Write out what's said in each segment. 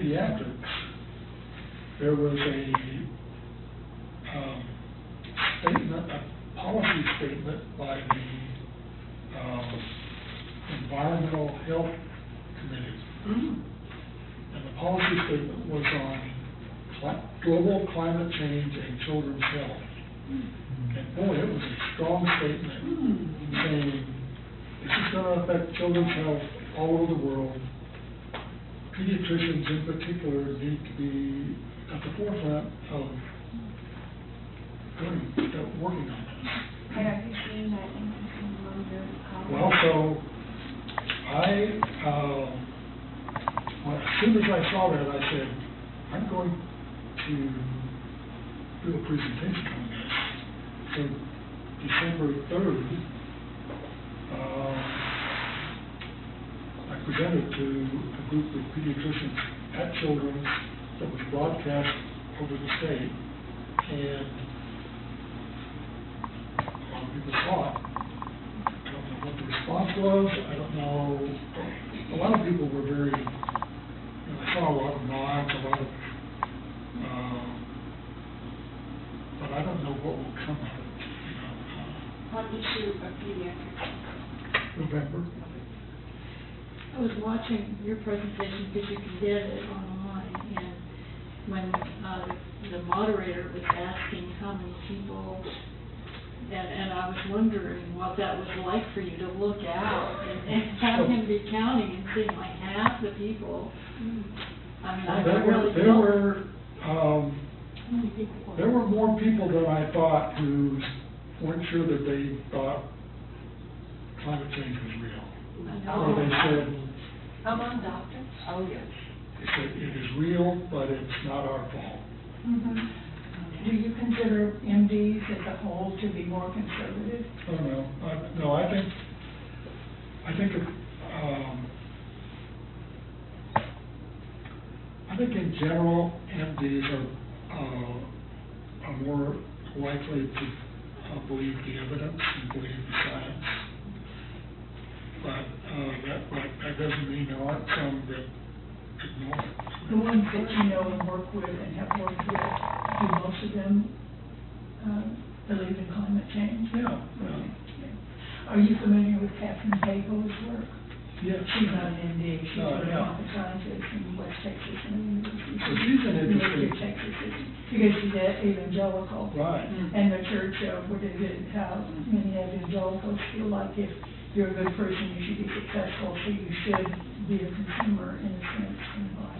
pediatrics, there was a statement, a policy statement by the Environmental Health Committee. And the policy statement was on global climate change and children's health. And boy, it was a strong statement saying this is going to affect children's health all over the world. Pediatricians in particular need to be at the forefront of working on this. Have you seen that in one of your comments? Well, so as soon as I saw that, I said, I'm going to do a presentation on this. So December 3rd, I presented to a group of pediatricians at Children's that was broadcast over the state, and a lot of people saw it. I don't know what the response was. I don't know. A lot of people were very, I saw a lot of nods, a lot of, but I don't know what will come of it. What issue of pediatrics? November. I was watching your presentation because you can get it online, and when the moderator was asking how many people, and I was wondering what that was like for you to look out and have him be counting and seeing like half the people. I mean, there were more people than I thought who weren't sure that they thought climate change was real. Or they said, among doctors? Oh, yes. They said it is real, but it's not our fault. Do you consider MDs as a whole to be more conservative? Oh, no. No, I think in general, MDs are more likely to believe the evidence and believe the science. But that doesn't mean there aren't some that ignore it. The ones that you know and work with and have worked with, do most of them believe in climate change? Yeah. Are you familiar with Catherine Pagels' work? Yes. She's not an MD. She's a Yeah. rocket scientist in West Texas and University. So she's an interesting. Texas, because she's evangelical. Right. And the church, what is it, how many evangelicals feel like if you're a good person, you should be successful, so you should be a consumer in a sense. And I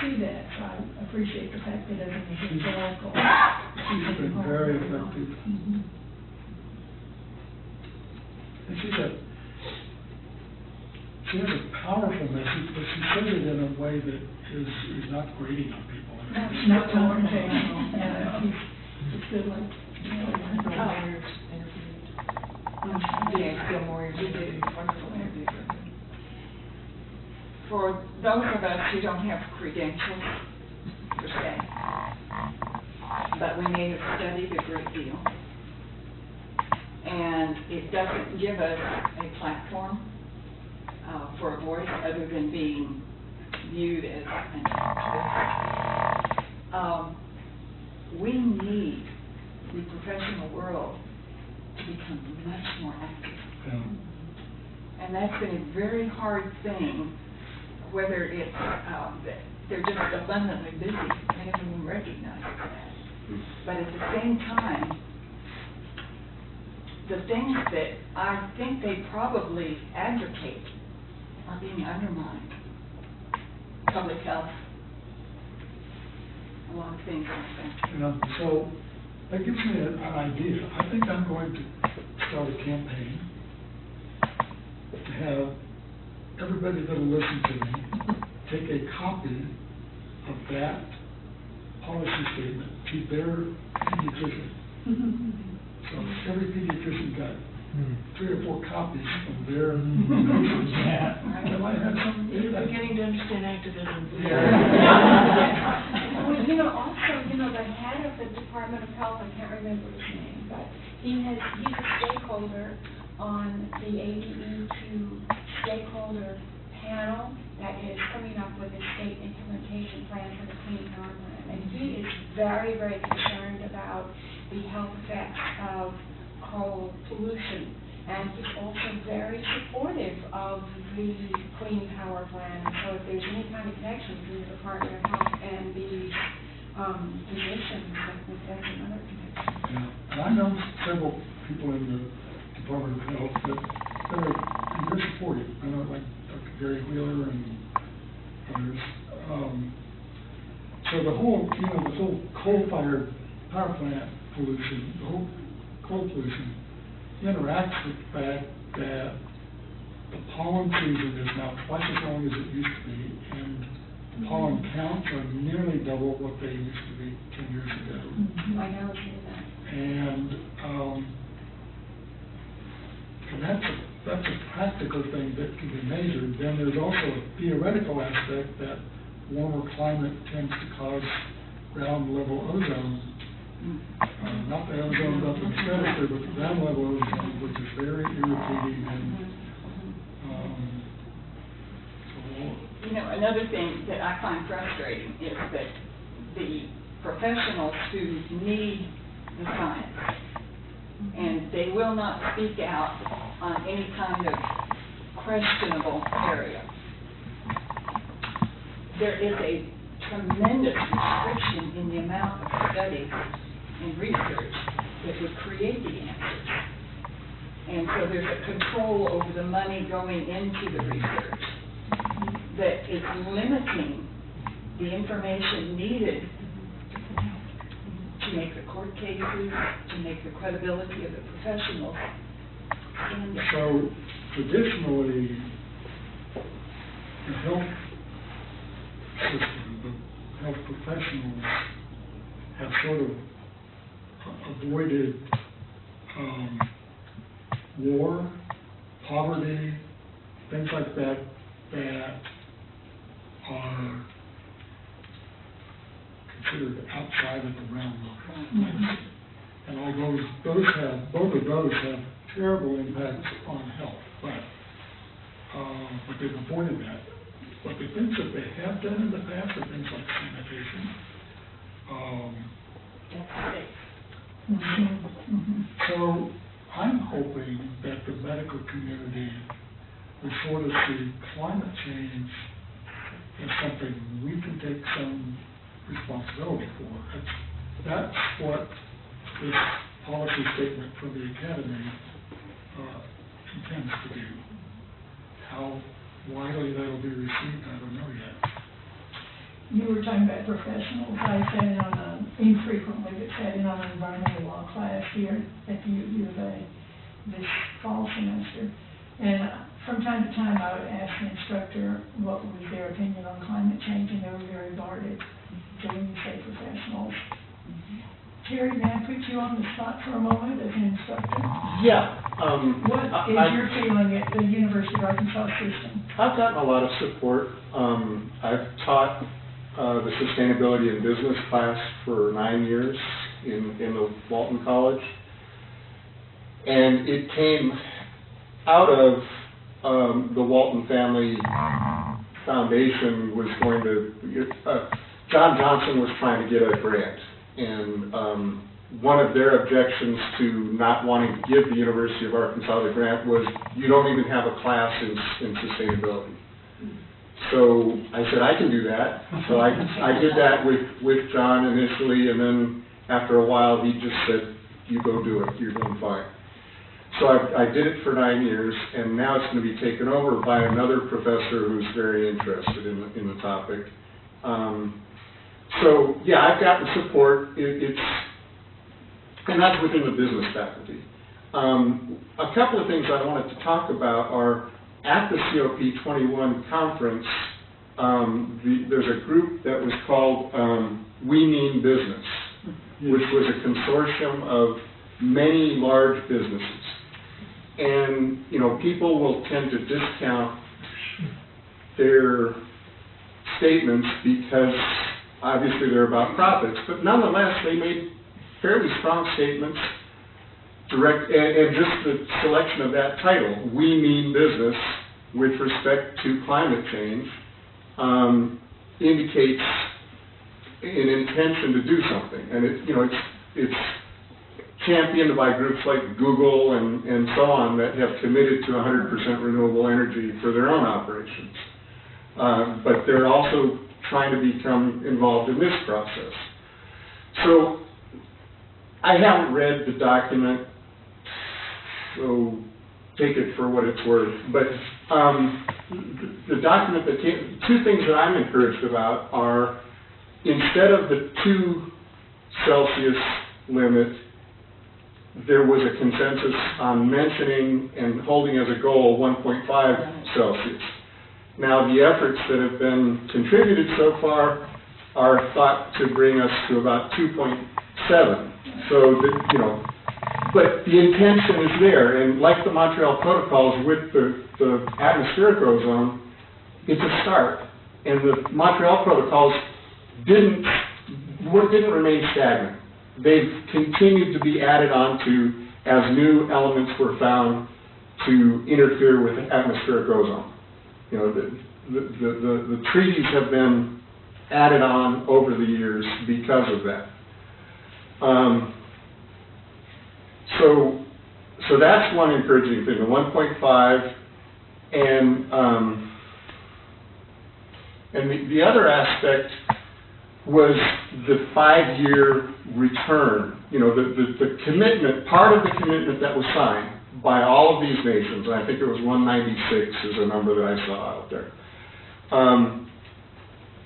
see that, so I appreciate the fact that as an evangelical, She's been very effective. And she has a powerful message, but she says it in a way that is not grating on people. it's not confrontational. It's good, like, For those of us who don't have credentials, per se, but we may have studied a great deal, and it doesn't give us a platform for a voice other than being viewed as an activist. We need the professional world to become much more active. And that's been a very hard thing, whether it's they're just abundantly busy, and everyone recognizes that. But at the same time, the things that I think they probably advocate are being undermined. Public health, a lot of things like that. So that gives me an idea. I think I'm going to start a campaign to have everybody that'll listen to me take a copy of that policy statement to their pediatrician. So every pediatrician got 3 or 4 copies from their patients. They might have some. You're beginning to understand activism. Well, also, the head of the Department of Health, I can't remember his name, but he's a stakeholder on the ADE2 stakeholder panel that is coming up with a state implementation very, very concerned about the health effects of coal pollution. And he's also very supportive of the clean power plan. So if there's any kind of connection between the Department of Health and these positions, that's another connection. Yeah, and I know several people in the Department of Health that are supportive. I know, like Dr. Gary Wheeler and others. So the whole, this whole coal-fired power plant pollution, the whole coal pollution, interacts with the fact that the pollen season is now twice as long as it used to be, and the pollen counts are nearly double what they used to be 10 years ago. I know it's in that. And that's a practical thing that can be measured. Then there's also a theoretical aspect that warmer climate tends to cause ground level ozone, not the ozone up in the stratosphere, but the ground level ozone, which is very irritating. And another thing that I find frustrating is that the professionals who need the science, and they will not speak out on any kind of questionable area. There is a tremendous restriction in the amount of study and research that would create the answers. And so there's a control over the money going into the research that is limiting the information needed to make the court cases, to make the credibility of the professionals. And so traditionally, the health system, the health professionals have sort of avoided war, poverty, things like that are considered outside of the realm of medicine. And all both of those have terrible impacts on health, but they've avoided that. But the things that they have done in the past are things like sanitation. So I'm hoping that the medical community will sort of see climate change as something we can take some responsibility for. That's what this policy statement from the Academy intends to do. How widely that will be received, I don't know yet. You were talking about professionals. I sat in on infrequently, but sat in on an environmental law class here at the U of A this fall semester. And from time to time, I would ask the instructor what was their opinion on climate change, and they were very guarded. So when you say professionals, Terry, may I put you on the spot for a moment as an instructor? Yeah. What is your feeling at the University of Arkansas system? I've gotten a lot of support. I've taught the sustainability in business class for 9 years in the Walton College. And it came out of the Walton Family Foundation was going to, John Johnson was trying to get a grant. And one of their objections to not wanting to give the University of Arkansas the grant was you don't even have a class in sustainability. So I said, I can do that. So I did that with John initially, and then after a while he just said, you go do it, you're doing fine. So I did it for 9 years, and now it's going to be taken over by another professor who's very interested in the topic. So yeah, I've gotten support. And that's within the business faculty. A couple of things I wanted to talk about are at the COP21 conference, there's a group that was called We Mean Business, which was a consortium of many large businesses. And, people will tend to discount their statements because obviously they're about profits, but nonetheless they made fairly strong statements, and just the selection of that title, We Mean Business, with respect to climate change, indicates an intention to do something, and it's championed by groups like Google and so on that have committed to 100% renewable energy for their own operations. But they're also trying to become involved in this process. So I haven't read the document, so take it for what it's worth. But the document that came, two things that I'm encouraged about are, instead of the 2 Celsius limit, there was a consensus on mentioning and holding as a goal 1.5 Celsius. Now, the efforts that have been contributed so far are thought to bring us to about 2.7. So that, but the intention is there, and like the Montreal Protocols with the atmospheric ozone, it's a start. And the Montreal Protocols didn't remain stagnant. They've continued to be added on to as new elements were found to interfere with atmospheric ozone. The treaties have been added on over the years because of that. So that's one encouraging thing, the 1.5, and the other aspect was the 5-year return. The commitment, part of the commitment that was signed by all of these nations, and I think it was 196 is a number that I saw out there.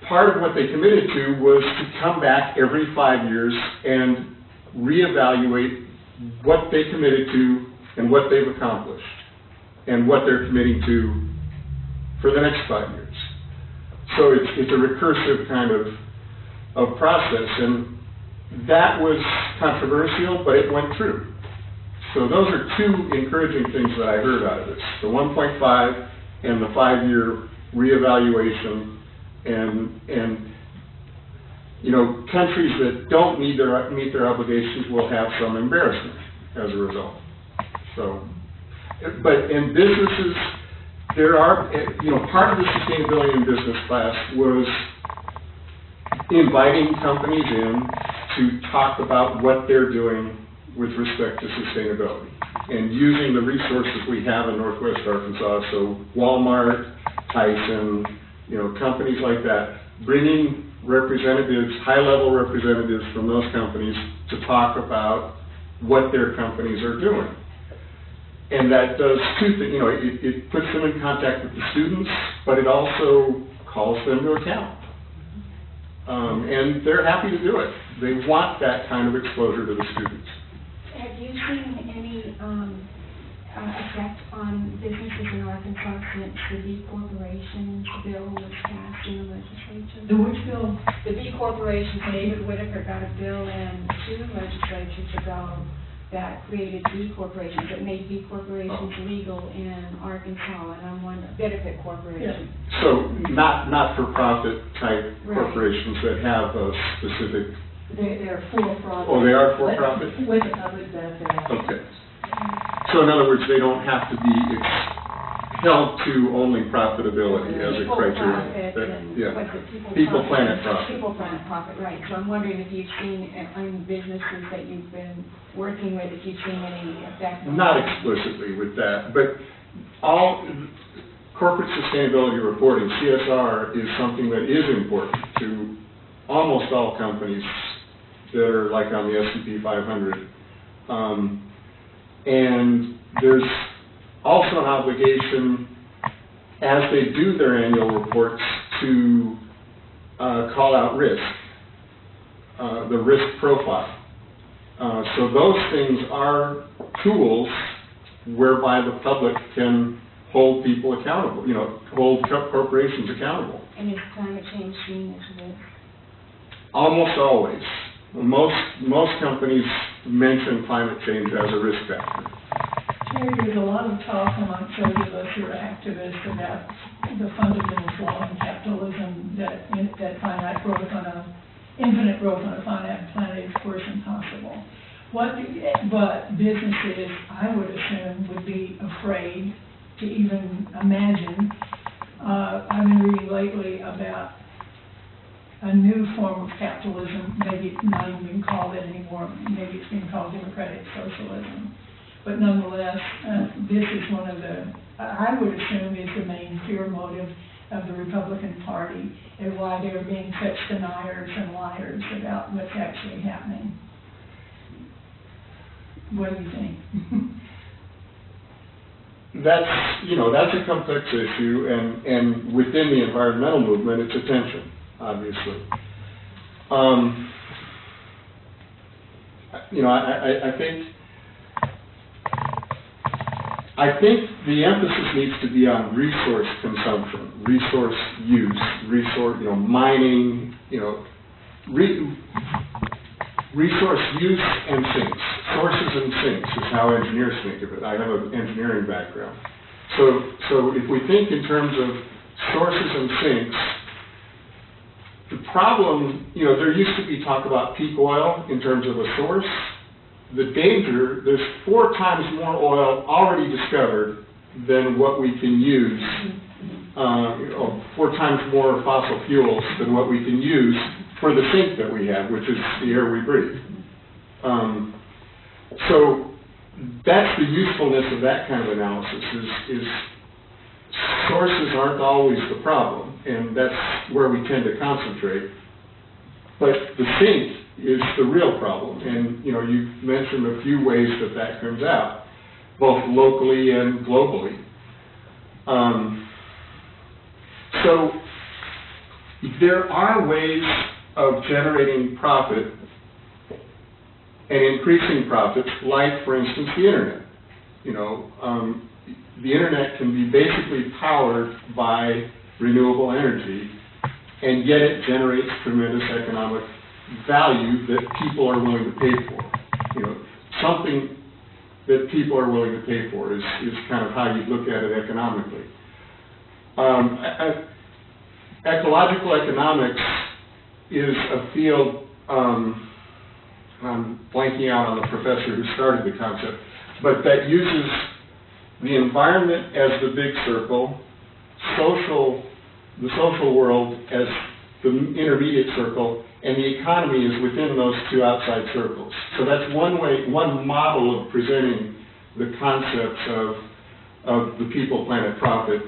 Part of what they committed to was to come back every 5 years and reevaluate what they committed to and what they've accomplished and what they're committing to for the next 5 years. So it's a recursive kind of process, and that was controversial, but it went through. So those are 2 encouraging things that I heard out of this, the 1.5 and the 5-year reevaluation, and countries that don't meet their obligations will have some embarrassment as a result. So, but in businesses, there are, part of the sustainability in business class was inviting companies in to talk about what they're doing with respect to sustainability and using the resources we have in Northwest Arkansas, so Walmart, Tyson, companies like that, bringing representatives, high-level representatives from those companies to talk about what their companies are doing. And that does 2 things. It puts them in contact with the students, but it also calls them to account. And they're happy to do it. They want that kind of exposure to the students. Have you seen any effect on businesses in Arkansas since the B Corporations bill was passed in the legislature? The which bill? The B Corporations, David Whitaker got a bill in 2 legislatures ago that created B Corporations, that made B Corporations legal in Arkansas, and I'm wondering, benefit corporations. Yeah. So not-for-profit type corporations that have a specific... They're for-profit. Oh, they are for-profit? With a public benefit. Okay. So in other words, they don't have to be held to only profitability as a criteria. People, planet, profit. People, planet, profit, right. So I'm wondering if you've seen, in businesses that you've been working with, if you've seen any effect on Not that. explicitly with that, but all corporate sustainability reporting, CSR, is something that is important to almost all companies that are like on the S&P 500. And there's also an obligation, as they do their annual reports, to call out risk, the risk profile. So those things are tools whereby the public can hold people accountable, hold corporations accountable. And is climate change seen as risk? Almost always. Most companies mention climate change as a risk factor. Terry, there's a lot of talk amongst those of us who are activists about the fundamental flaw in capitalism, that finite growth infinite growth on a finite planet is, of course, impossible. But businesses, I would assume, would be afraid to even imagine. I've been reading lately about a new form of capitalism. Maybe it's not even being called that anymore. Maybe it's being called democratic socialism. But nonetheless, this is one of the, I would assume, is the main fear motive of the Republican Party, and why they're being such deniers and liars about what's actually happening. What do you think? That's a complex issue, and within the environmental movement, it's a tension, obviously. I think the emphasis needs to be on resource consumption, resource use, mining, resource use and sinks. Sources and sinks is how engineers think of it. I have an engineering background. So if we think in terms of sources and sinks, the problem, there used to be talk about peak oil in terms of a source. The danger, there's 4 times more oil already discovered than what we can use, 4 times more fossil fuels than what we can use for the sink that we have, which is the air we breathe. So that's the usefulness of that kind of analysis, is sources aren't always the problem, and that's where we tend to concentrate. But the sink is the real problem, and you've mentioned a few ways that comes out, both locally and globally. So there are ways of generating profit and increasing profits, like, for instance, the internet. The internet can be basically powered by renewable energy, and yet it generates tremendous economic value that people are willing to pay for. Something that people are willing to pay for is kind of how you look at it economically. Ecological economics is a field, I'm blanking out on the professor who started the concept, but that uses the environment as the big circle, the social world as the intermediate circle, and the economy is within those 2 outside circles. So that's one model of presenting the concepts of the people, planet, profit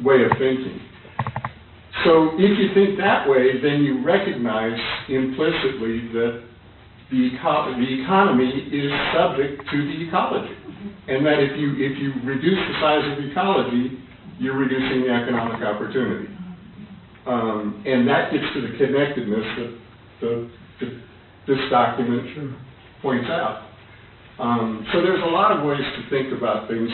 way of thinking. So if you think that way, then you recognize implicitly that the economy is subject to the ecology, and that if you reduce the size of the ecology, you're reducing the economic opportunity. And that gets to the connectedness that this document points out. So there's a lot of ways to think about things.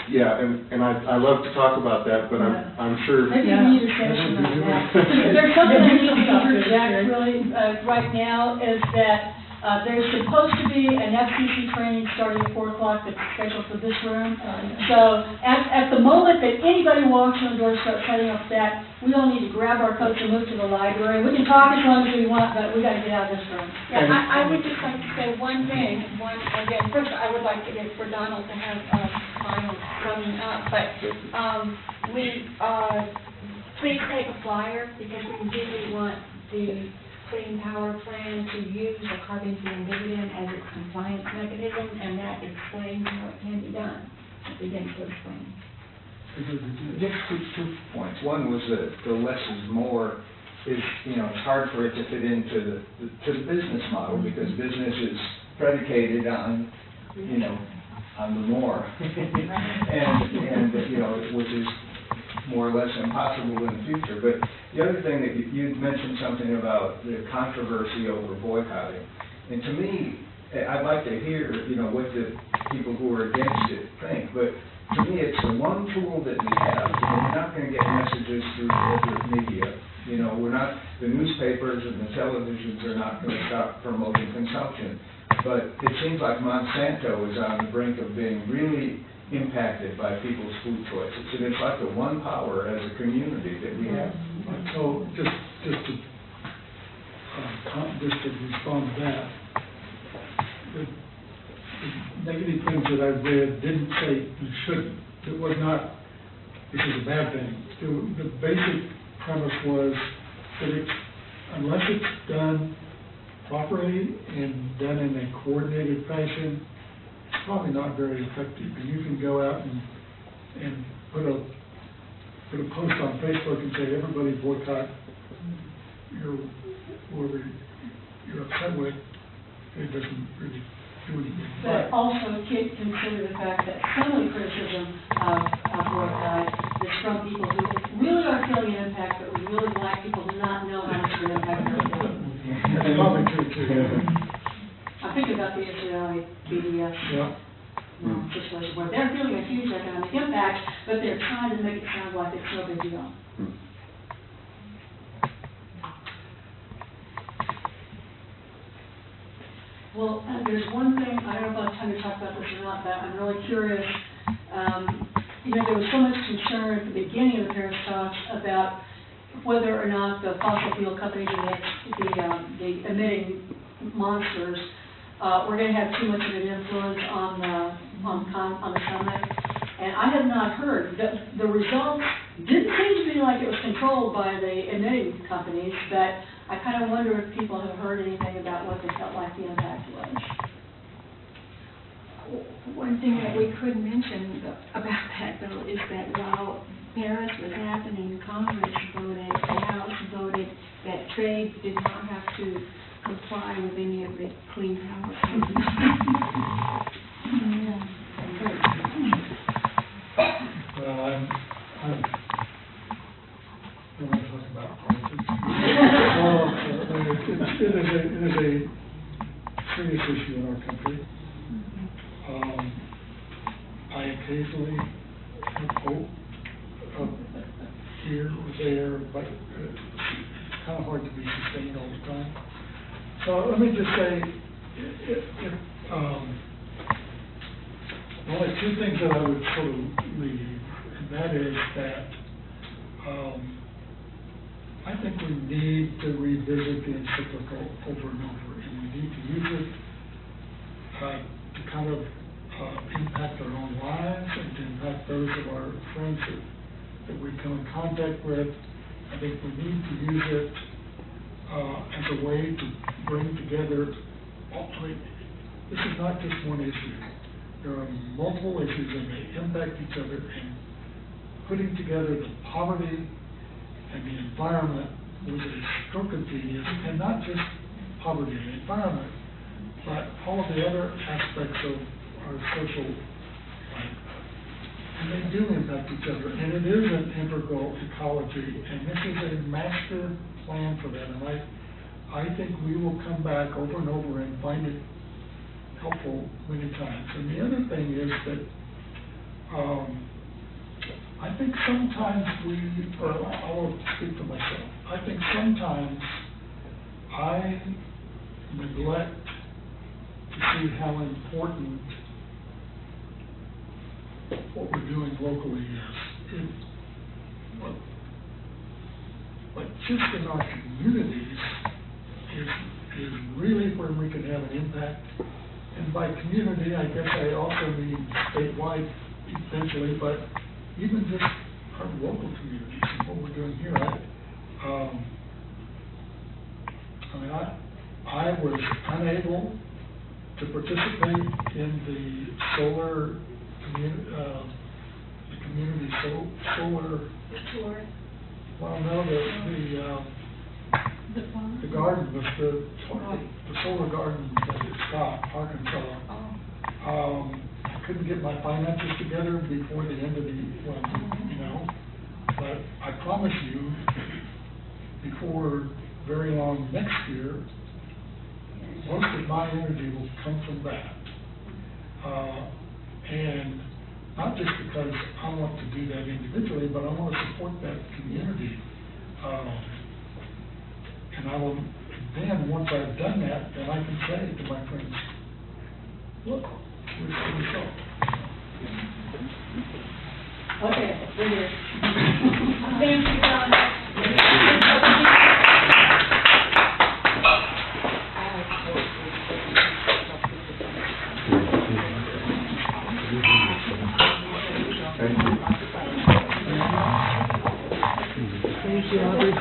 Yeah, and I love to talk about that, but I'm sure. Maybe we need a session on that. There's something I need to interject really right now, is that there's supposed to be an FCC training starting at 4 o'clock that's scheduled for this room. So at the moment that anybody walks in the door and starts setting up that, we all need to grab our coats and move to the library. We can talk as long as we want, but we got to get out of this room. Yeah, I would just like to say one thing. Again, first I would like to get for Donald to have final coming up, but please take a flyer, because we really want the Clean Power Plan to use a carbon fee and dividend as its compliance mechanism, and that explains how it can be done. It begins to explain. Just 2 points. One was that the less is more is, it's hard for it to fit into the business model, because business is predicated on, on the more, and which is more or less impossible in the future. But the other thing that you mentioned something about the controversy over boycotting, and to me, I'd like to hear, what the people who are against it think. But to me, it's the one tool that we have. We're not going to get messages through corporate media. We're not, the newspapers and the televisions are not going to stop promoting consumption. But it seems like Monsanto is on the brink of being really impacted by people's food choices. And it's like the one power as a community that we have. So just to respond to that, the negative things that I've read didn't say you shouldn't. It was not this is a bad thing. The basic premise was that unless it's done properly and done in a coordinated fashion, it's probably not very effective. And you can go out and put a post on Facebook and say, everybody boycott whoever you're upset with. It doesn't really do anything. But also consider the fact that some of the criticism of boycott is from people who really are feeling an impact, but really black people do not know how much of an impact they're feeling. That's probably true too. I'm thinking about the Israeli BDS Yeah. situation where they're feeling a huge economic impact, but they're trying to make it sound like it's no big deal. Well, there's one thing, I don't know if I'll have time to talk about this or not, but I'm really curious. There was so much concern at the beginning of the Paris talks about whether or not the fossil fuel companies and the emitting monsters were going to have too much of an influence on the summit. And I have not heard. The results didn't seem to be like it was controlled by the emitting companies, but I kind of wonder if people have heard anything about what they felt like the impact was. One thing that we could mention about that, though, is that while Paris was happening, Congress voted, the House voted that trade did not have to comply with any of the clean power companies. Well, I don't want to talk about politics. It is a serious issue in our country. I occasionally have hope here or there, but it's kind of hard to be sustained all the time. So let me just say, only two things that I would sort of leave, and that is that I think we need to revisit the encyclical over and over, and we need to use it to kind of impact our own lives and to impact those of our friends that we come in contact with. I think we need to use it as a way to bring together, this is not just one issue. There are multiple issues that may impact each other, and putting together the poverty and the environment was a stroke of genius, and not just poverty and environment, but all of the other aspects of our social life. And they do impact each other, and it is an integral ecology, and this is a master plan for that. And I think we will come back over and over and find it helpful many times. And the other thing is that I think sometimes I will speak for myself, I think sometimes I neglect to see how important what we're doing locally is. But just in our communities is really where we can have an impact. And by community, I guess I also mean statewide eventually, but even just our local communities and what we're doing here. I was unable to participate in the solar community solar. Well, no, the garden was the solar garden at Scott, Arkansas. I couldn't get my finances together before the end of but I promise you, before very long next year, most of my energy will come from that. And not just because I want to do that individually, but I want to support that community. And I will, then once I've done that, then I can say to my friends, look, here's the result. Okay, we're here. Thank you, John. Thank you. Thank you, Aubrey.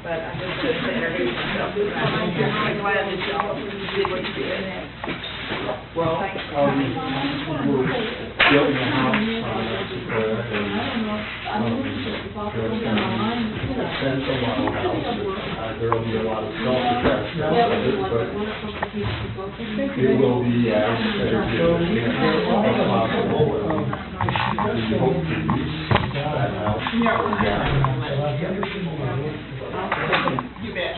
But I'm just going to introduce myself. I'm glad that y'all did what you did. Well, we're building a house on a central model house. There'll be a lot of self-attached stuff with it, but it will be as energy as possible. We hope to use that house. You bet.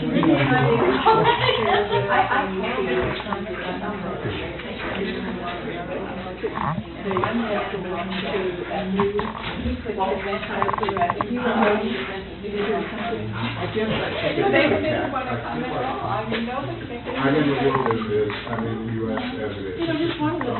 I'm in the world as it is, I'm in the US as it is. Just one of the